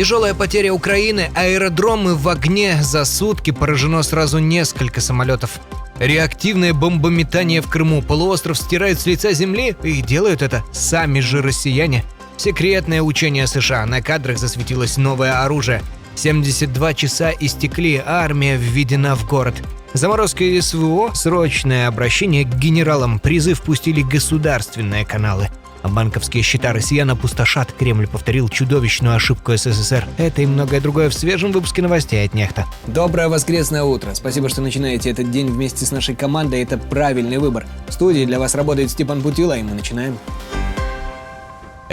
Тяжелая потеря Украины, аэродромы в огне, за сутки поражено сразу несколько самолетов. Реактивное бомбометание в Крыму, полуостров стирают с лица земли, и делают это сами же россияне. Секретное учение США, на кадрах засветилось новое оружие. 72 часа истекли, армия введена в город. Заморозка СВО, срочное обращение к генералам, призыв пустили государственные каналы. А банковские счета россиян опустошат. Кремль повторил чудовищную ошибку СССР. Это и многое другое в свежем выпуске новостей от Нехта. Доброе воскресное утро. Спасибо, что начинаете этот день вместе с нашей командой. Это правильный выбор. В студии для вас работает Степан Путила, и мы начинаем.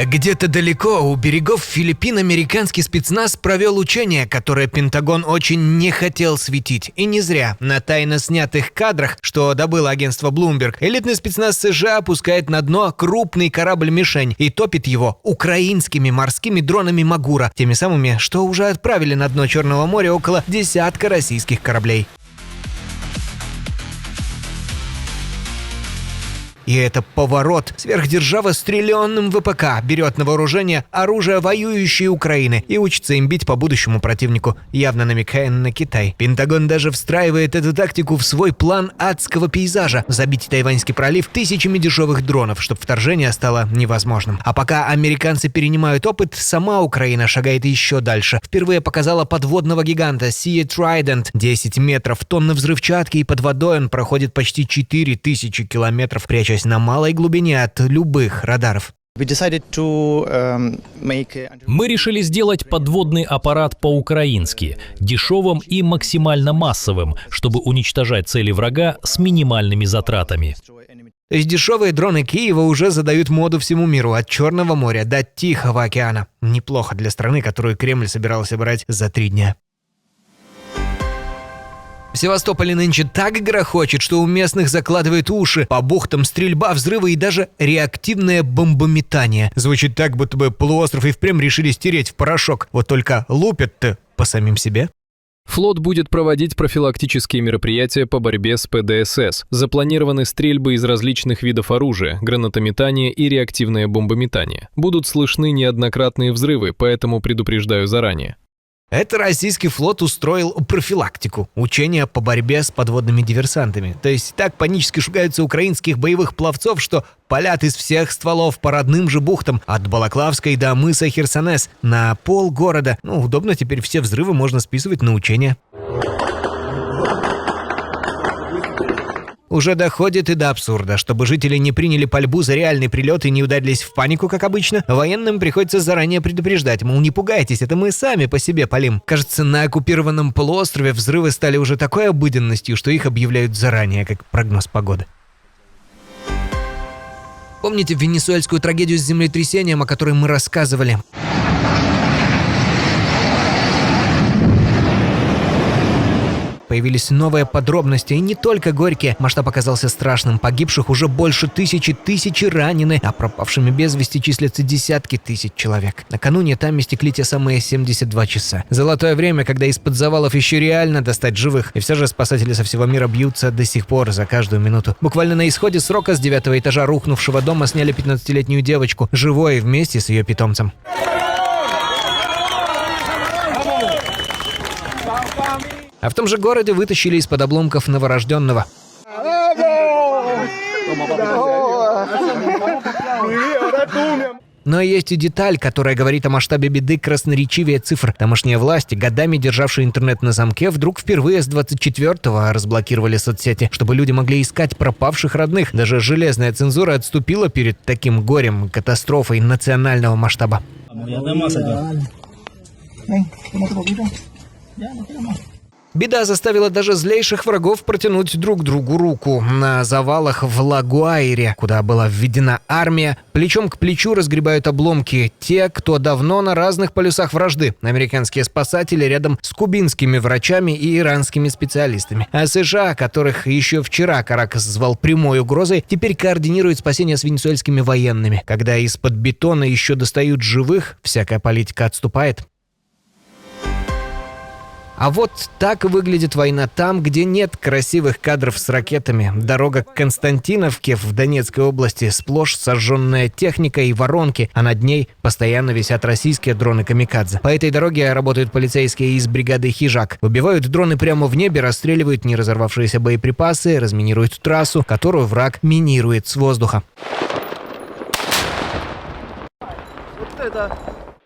Где-то далеко у берегов Филиппин американский спецназ провел учение, которое Пентагон очень не хотел светить. И не зря. На тайно снятых кадрах, что добыло агентство Bloomberg, элитный спецназ США опускает на дно крупный корабль-мишень и топит его украинскими морскими дронами «Магура», теми самыми, что уже отправили на дно Черного моря около десятка российских кораблей. И это поворот. Сверхдержава с триллионным ВПК берет на вооружение оружие воюющей Украины и учится им бить по будущему противнику, явно намекая на Китай. Пентагон даже встраивает эту тактику в свой план адского пейзажа – забить Тайваньский пролив тысячами дешевых дронов, чтобы вторжение стало невозможным. А пока американцы перенимают опыт, сама Украина шагает еще дальше. Впервые показала подводного гиганта Sea Trident. 10 метров, тонны взрывчатки, и под водой он проходит почти 4000 километров, прячась на малой глубине от любых радаров. Мы решили сделать подводный аппарат по-украински, дешевым и максимально массовым, чтобы уничтожать цели врага с минимальными затратами. То есть дешевые дроны Киева уже задают моду всему миру, от Черного моря до Тихого океана. Неплохо для страны, которую Кремль собирался брать за 3 дня. В Севастополе нынче так грохочет, что у местных закладывает уши. По бухтам стрельба, взрывы и даже реактивное бомбометание. Звучит так, будто бы полуостров и впрямь решили стереть в порошок. Вот только лупят-то по самим себе. Флот будет проводить профилактические мероприятия по борьбе с ПДСС. Запланированы стрельбы из различных видов оружия, гранатометание и реактивное бомбометание. Будут слышны неоднократные взрывы, поэтому предупреждаю заранее. Это российский флот устроил профилактику, учения по борьбе с подводными диверсантами. То есть так панически шугаются украинских боевых пловцов, что палят из всех стволов по родным же бухтам, от Балаклавской до мыса Херсонес, на полгорода. Удобно, теперь все взрывы можно списывать на учения. Уже доходит и до абсурда. Чтобы жители не приняли пальбу за реальный прилет и не ударились в панику, как обычно, военным приходится заранее предупреждать, мол, не пугайтесь, это мы сами по себе палим. Кажется, на оккупированном полуострове взрывы стали уже такой обыденностью, что их объявляют заранее, как прогноз погоды. Помните венесуэльскую трагедию с землетрясением, о которой мы рассказывали? Появились новые подробности, и не только горькие. Масштаб оказался страшным. Погибших уже больше тысячи ранены, а пропавшими без вести числятся десятки тысяч человек. Накануне там истекли те самые 72 часа. Золотое время, когда из-под завалов еще реально достать живых. И все же спасатели со всего мира бьются до сих пор за каждую минуту. Буквально на исходе срока с 9-го этажа рухнувшего дома сняли 15-летнюю девочку, живой вместе с ее питомцем. А в том же городе вытащили из-под обломков новорожденного. Но есть и деталь, которая говорит о масштабе беды красноречивее цифр. Тамошние власти, годами державшие интернет на замке, вдруг впервые с 24-го разблокировали соцсети, чтобы люди могли искать пропавших родных. Даже железная цензура отступила перед таким горем, катастрофой национального масштаба. Беда заставила даже злейших врагов протянуть друг другу руку. На завалах в Ла-Гуайре, куда была введена армия, плечом к плечу разгребают обломки те, кто давно на разных полюсах вражды. Американские спасатели рядом с кубинскими врачами и иранскими специалистами. А США, которых еще вчера Каракас звал прямой угрозой, теперь координируют спасение с венесуэльскими военными. Когда из-под бетона еще достают живых, всякая политика отступает. А вот так выглядит война там, где нет красивых кадров с ракетами. Дорога к Константиновке в Донецкой области сплошь сожженная техника и воронки, а над ней постоянно висят российские дроны-камикадзе. По этой дороге работают полицейские из бригады «Хижак». Выбивают дроны прямо в небе, расстреливают не разорвавшиеся боеприпасы, разминируют трассу, которую враг минирует с воздуха.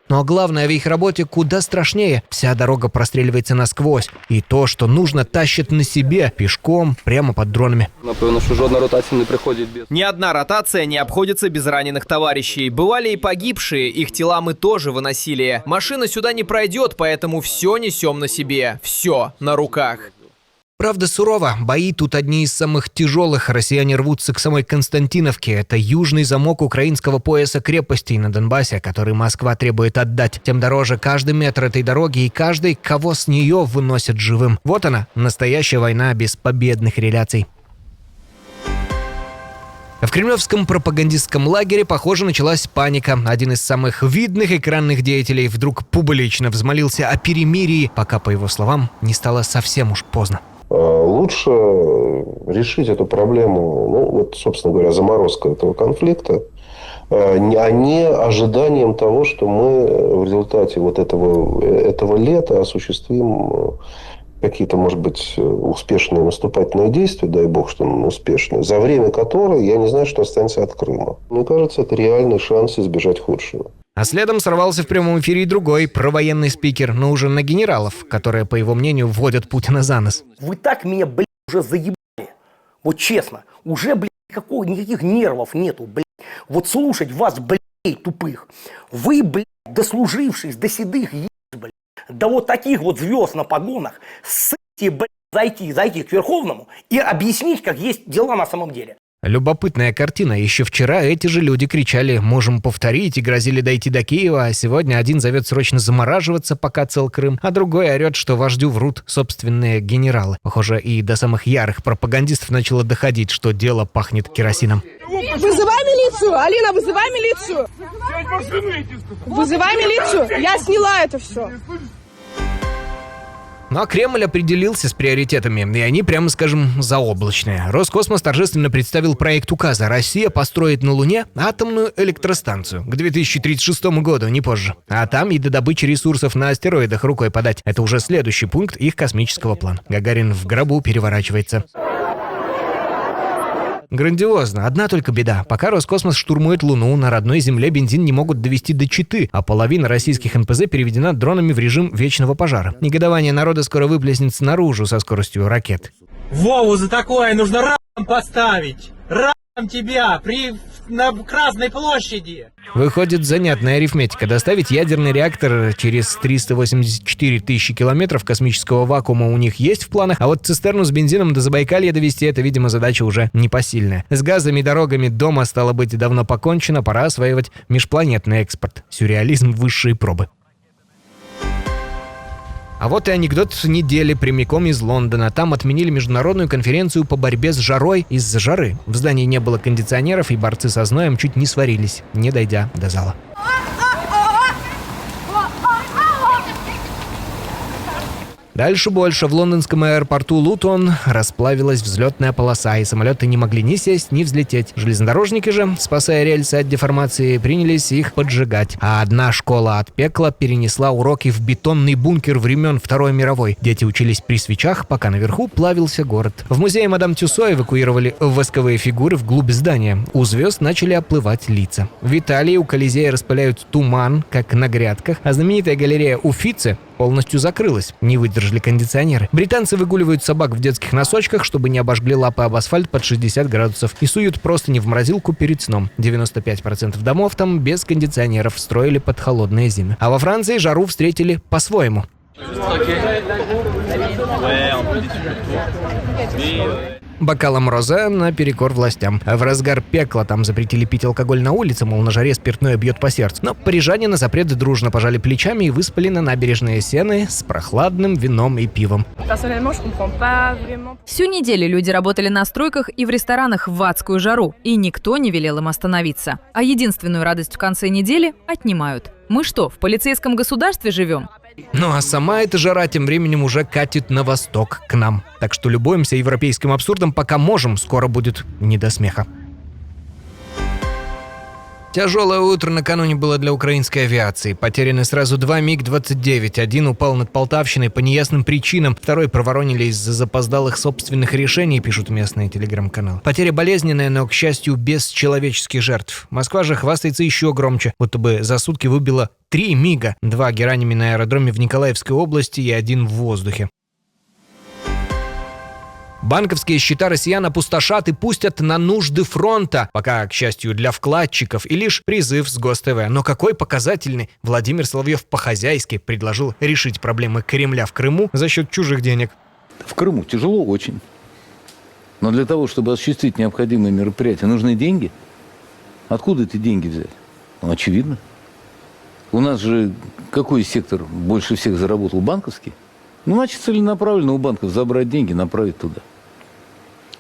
Но главное в их работе куда страшнее. Вся дорога простреливается насквозь. И то, что нужно, тащит на себе, пешком, прямо под дронами. Напевно, що жодна ротація не приходить без. Ни одна ротация не обходится без раненых товарищей. Бывали и погибшие, их тела мы тоже выносили. Машина сюда не пройдет, поэтому все несем на себе. Все на руках. Правда, сурово. Бои тут одни из самых тяжелых. Россияне рвутся к самой Константиновке. Это южный замок украинского пояса крепостей на Донбассе, который Москва требует отдать. Тем дороже каждый метр этой дороги и каждый, кого с нее выносят живым. Вот она, настоящая война без победных реляций. В кремлевском пропагандистском лагере, похоже, началась паника. Один из самых видных экранных деятелей вдруг публично взмолился о перемирии, пока, по его словам, не стало совсем уж поздно. Лучше решить эту проблему, ну, вот, собственно говоря, заморозка этого конфликта, а не ожиданием того, что мы в результате вот этого лета осуществим какие-то, может быть, успешные наступательные действия, дай бог, что успешные, за время которой я не знаю, что останется от Крыма. Мне кажется, это реальный шанс избежать худшего. А следом сорвался в прямом эфире и другой провоенный спикер, но уже на генералов, которые, по его мнению, вводят Путина за нос. Вы так меня, блядь, уже заебали. Вот честно. Уже, блядь, никаких нервов нету, блядь. Вот слушать вас, блядь, тупых. Вы, блядь, дослужившись до седых, блядь, до вот таких вот звезд на погонах, ссыте, блядь, зайти к Верховному и объяснить, как есть дела на самом деле. Любопытная картина. Еще вчера эти же люди кричали «можем повторить» и грозили дойти до Киева, а сегодня один зовет срочно замораживаться, пока цел Крым, а другой орет, что вождю врут собственные генералы. Похоже, и до самых ярых пропагандистов начало доходить, что дело пахнет керосином. Вызывай милицию! Алина, вызывай милицию! Вызывай милицию! Я сняла это все. Ну а Кремль определился с приоритетами, и они, прямо скажем, заоблачные. Роскосмос торжественно представил проект указа. Россия построит на Луне атомную электростанцию к 2036 году, не позже. А там и до добычи ресурсов на астероидах рукой подать. Это уже следующий пункт их космического плана. Гагарин в гробу переворачивается. Грандиозно. Одна только беда. Пока Роскосмос штурмует Луну, на родной Земле бензин не могут довести до Читы, а половина российских НПЗ переведена дронами в режим вечного пожара. Негодование народа скоро выплеснется наружу со скоростью ракет. Вову за такое нужно рам поставить. Рам тебя на Красной площади. Выходит занятная арифметика. Доставить ядерный реактор через 384 тысячи километров космического вакуума у них есть в планах, а вот цистерну с бензином до Забайкалья довести — это, видимо, задача уже непосильная. С газами и дорогами дома, стало быть, давно покончено, пора осваивать межпланетный экспорт. Сюрреализм высшей пробы. А вот и анекдот недели прямиком из Лондона. Там отменили международную конференцию по борьбе с жарой из-за жары. В здании не было кондиционеров, и борцы со зноем чуть не сварились, не дойдя до зала. Дальше больше. В лондонском аэропорту Лутон расплавилась взлетная полоса, и самолеты не могли ни сесть, ни взлететь. Железнодорожники же, спасая рельсы от деформации, принялись их поджигать. А одна школа от пекла перенесла уроки в бетонный бункер времен Второй мировой. Дети учились при свечах, пока наверху плавился город. В музее Мадам Тюссо эвакуировали восковые фигуры вглубь здания. У звезд начали оплывать лица. В Италии у Колизея распыляют туман, как на грядках, а знаменитая галерея Уффици полностью закрылась, не выдержали кондиционеры. Британцы выгуливают собак в детских носочках, чтобы не обожгли лапы об асфальт под 60 градусов, и суют простыни в морозилку перед сном. 95% домов там без кондиционеров, строили под холодные зимы. А во Франции жару встретили по-своему. Бокалом розе наперекор властям. В разгар пекла там запретили пить алкоголь на улице, мол, на жаре спиртное бьет по сердцу. Но парижане на запрет дружно пожали плечами и выспали на набережные Сены с прохладным вином и пивом. Всю неделю люди работали на стройках и в ресторанах в адскую жару, и никто не велел им остановиться. А единственную радость в конце недели отнимают. Мы что, в полицейском государстве живем? Ну а сама эта жара тем временем уже катит на восток к нам. Так что любуемся европейским абсурдом пока можем, скоро будет не до смеха. Тяжелое утро накануне было для украинской авиации. Потеряны сразу 2 МиГ-29. Один упал над Полтавщиной по неясным причинам, второй проворонили из-за запоздалых собственных решений, пишут местные телеграм-каналы. Потеря болезненная, но, к счастью, без человеческих жертв. Москва же хвастается еще громче, будто бы за сутки выбила 3 МиГа, 2 геранями на аэродроме в Николаевской области и 1 в воздухе. Банковские счета россиян опустошат и пустят на нужды фронта, пока, к счастью, для вкладчиков, и лишь призыв с ГосТВ. Но какой показательный! Владимир Соловьев по-хозяйски предложил решить проблемы Кремля в Крыму за счет чужих денег. В Крыму тяжело очень. Но для того, чтобы осуществить необходимые мероприятия, нужны деньги. Откуда эти деньги взять? Ну, очевидно. У нас же какой сектор больше всех заработал? Банковский. Ну, значит, целенаправленно у банков забрать деньги, направить туда.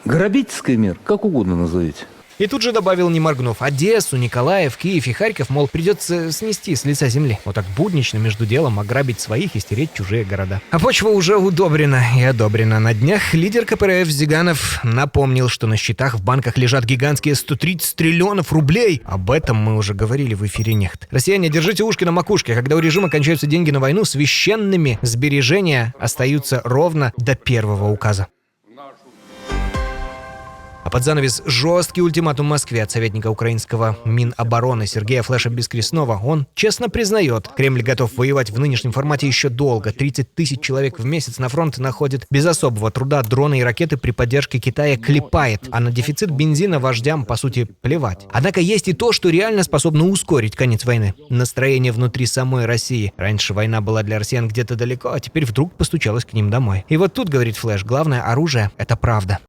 Грабительская мера, как угодно назовите. И тут же добавил, не моргнув, Одессу, Николаев, Киев и Харьков, мол, придется снести с лица земли. Вот так буднично между делом ограбить своих и стереть чужие города. А почва уже удобрена и одобрена. На днях лидер КПРФ Зиганов напомнил, что на счетах в банках лежат гигантские 130 триллионов рублей. Об этом мы уже говорили в эфире «Нехт». Россияне, держите ушки на макушке. Когда у режима кончаются деньги на войну, священными сбережения остаются ровно до первого указа. А под занавес жесткий ультиматум Москве от советника украинского Минобороны Сергея Флеша Бескрестного. Он честно признает, Кремль готов воевать в нынешнем формате еще долго. 30 тысяч человек в месяц на фронт находит без особого труда. Дроны и ракеты при поддержке Китая клепает, а на дефицит бензина вождям, по сути, плевать. Однако есть и то, что реально способно ускорить конец войны. Настроение внутри самой России. Раньше война была для россиян где-то далеко, а теперь вдруг постучалась к ним домой. И вот тут, говорит Флеш, главное оружие — это правда.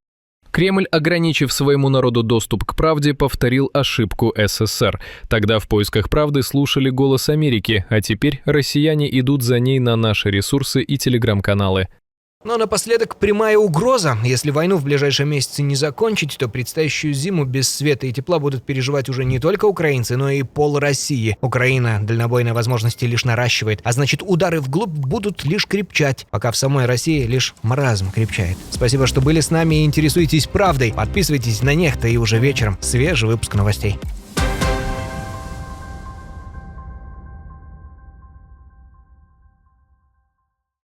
Кремль, ограничив своему народу доступ к правде, повторил ошибку СССР. Тогда в поисках правды слушали голос Америки, а теперь россияне идут за ней на наши ресурсы и телеграм-каналы. Но напоследок прямая угроза. Если войну в ближайшие месяцы не закончить, то предстоящую зиму без света и тепла будут переживать уже не только украинцы, но и пол России. Украина дальнобойные возможности лишь наращивает, а значит удары вглубь будут лишь крепчать, пока в самой России лишь маразм крепчает. Спасибо, что были с нами и интересуетесь правдой. Подписывайтесь на Нехта, и уже вечером свежий выпуск новостей.